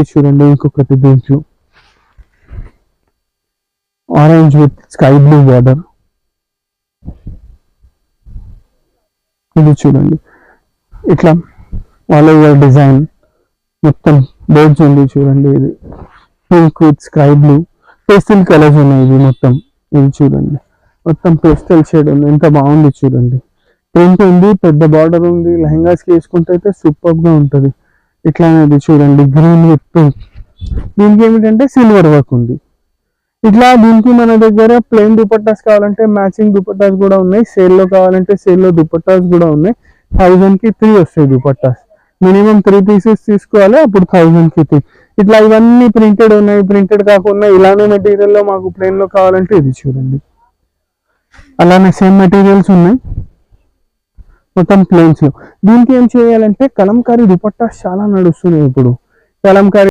వచ్చి చూడండి, ఇంకొకటి దీంట్లో orange with sky blue border. ఇది చూడండి, ఇట్లా ఆల్ ఓవర్ డిజైన్ మొత్తం బర్డ్స్ ఉంది చూడండి. ఇది pink with sky blue pastel colours ఉన్నాయి. ఇది మొత్తం ఇది చూడండి, మొత్తం పేస్టల్ షేడ్ ఉంది. ఎంత బాగుంది చూడండి. ప్రింట్ ఉంది, పెద్ద బార్డర్ ఉంది. లెహంగాస్ కి వేసుకుంటే అయితే సూపర్ గా ఉంటుంది. ఇట్లా అనేది చూడండి, గ్రీన్ విత్ పింక్. దీనికి ఏమిటంటే సిల్వర్ వర్క్ ఉంది. ఇట్లా దీనికి మన దగ్గర ప్లెయిన్ దుపట్టాస్ కావాలంటే మ్యాచింగ్ దుపట్టాస్ కూడా ఉన్నాయి. సేల్లో కావాలంటే సేల్లో దుపట్టాస్ కూడా ఉన్నాయి. 1000 కి 3 వస్తాయి దుపట్టాస్. మినిమం 3 పీసెస్ తీసుకోవాలి, అప్పుడు 1000 కి 3. ఇట్లా ఇవన్నీ ప్రింటెడ్ ఉన్నాయి. ప్రింటెడ్ కాకుండా ఇలానే మెటీరియల్ లో మాకు ప్లెయిన్ లో కావాలంటే ఇది చూడండి, అలానే సేమ్ మెటీరియల్స్ ఉన్నాయి మొత్తం ప్లెయిన్స్ లో. దీనికి ఏం చేయాలంటే కలంకారీ దుపట్టాస్ చాలా నడుస్తున్నాయి ఇప్పుడు. కలంకారీ